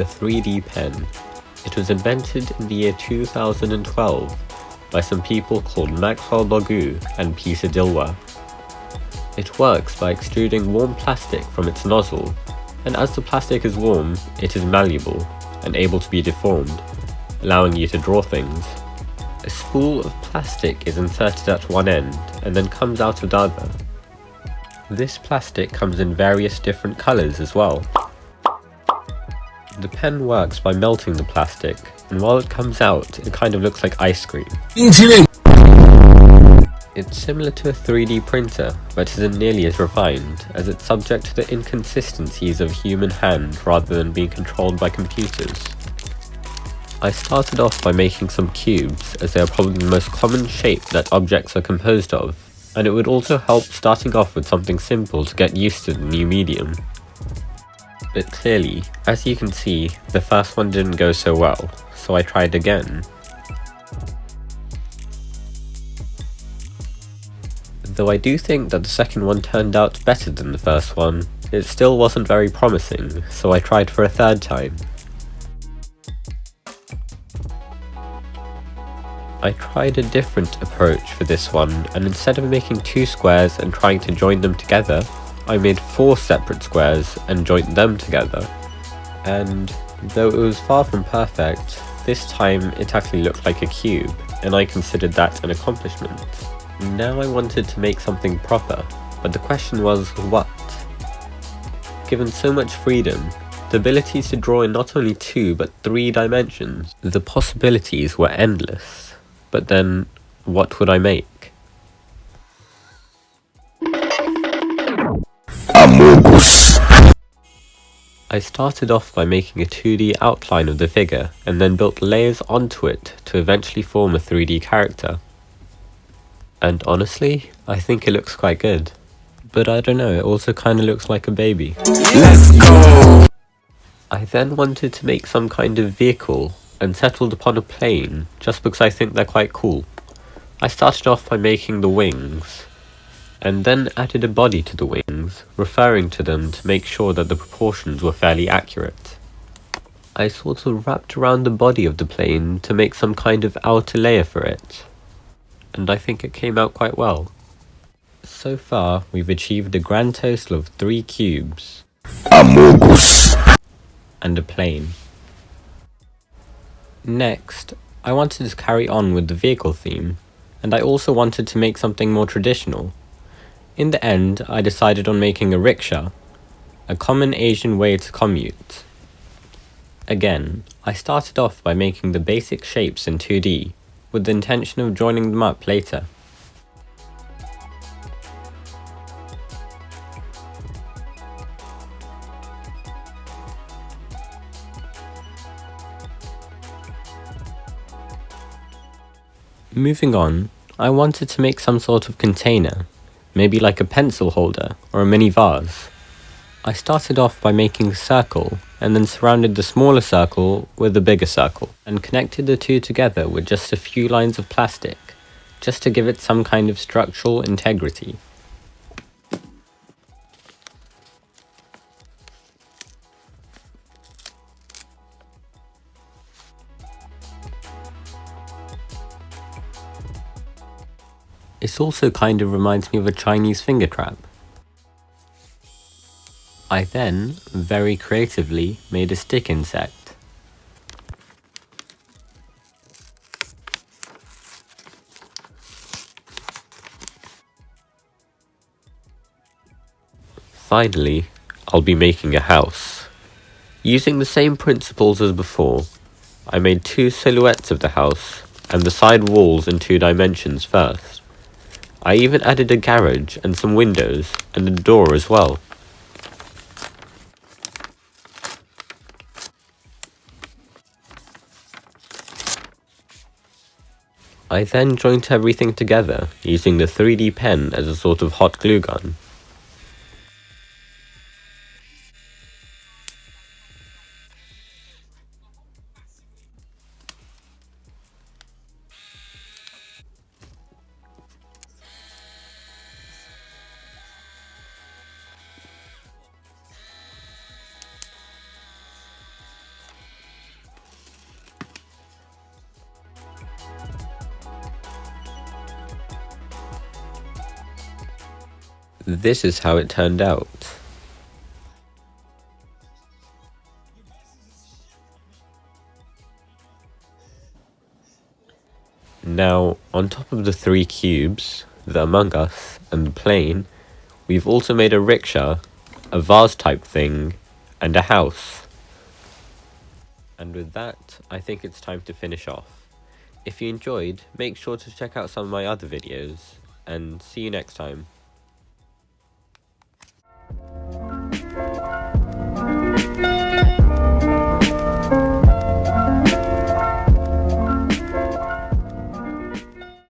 the 3D pen. It was invented in the year 2012 by some people called Maxwell Bogu and Peter Dilwer. It works by extruding warm plastic from its nozzle, and as the plastic is warm, it is malleable and able to be deformed, allowing you to draw things. A spool of plastic is inserted at one end and then comes out of the other. This plastic comes in various different colours as well. The pen works by melting the plastic, and while it comes out, it kind of looks like ice cream. It's similar to a 3D printer, but isn't nearly as refined, as it's subject to the inconsistencies of human hand rather than being controlled by computers. I started off by making some cubes, as they are probably the most common shape that objects are composed of, and it would also help starting off with something simple to get used to the new medium. But clearly, as you can see, the first one didn't go so well, so I tried again. Though I do think that the second one turned out better than the first one, it still wasn't very promising, so I tried for a third time. I tried a different approach for this one, and instead of making 2 squares and trying to join them together, I made 4 separate squares and joined them together. And though it was far from perfect, this time it actually looked like a cube, and I considered that an accomplishment. Now I wanted to make something proper, but the question was what? Given so much freedom, the ability to draw in not only 2 but 3 dimensions, the possibilities were endless. But then, what would I make? I started off by making a 2D outline of the figure, and then built layers onto it to eventually form a 3D character. And honestly, I think it looks quite good. But I don't know, it also kinda looks like a baby. Let's go! I then wanted to make some kind of vehicle, and settled upon a plane, just because I think they're quite cool. I started off by making the wings, and then added a body to the wings, referring to them to make sure that the proportions were fairly accurate. I sort of wrapped around the body of the plane to make some kind of outer layer for it, and I think it came out quite well. So far, we've achieved a grand total of 3 cubes, and a plane. Next, I wanted to carry on with the vehicle theme, and I also wanted to make something more traditional. In the end, I decided on making a rickshaw, a common Asian way to commute. Again, I started off by making the basic shapes in 2D, with the intention of joining them up later. Moving on, I wanted to make some sort of container, maybe like a pencil holder or a mini vase. I started off by making a circle, and then surrounded the smaller circle with a bigger circle, and connected the two together with just a few lines of plastic, just to give it some kind of structural integrity. It also kind of reminds me of a Chinese finger trap. I then, very creatively, made a stick insect. Finally, I'll be making a house. Using the same principles as before, I made 2 silhouettes of the house, and the side walls in 2 dimensions first. I even added a garage and some windows, and a door as well. I then joined everything together, using the 3D pen as a sort of hot glue gun. this is how it turned out. Now, on top of the 3 cubes, the Among Us, and the plane, we've also made a rickshaw, a vase type thing, and a house. And with that, I think it's time to finish off. If you enjoyed, make sure to check out some of my other videos, and see you next time.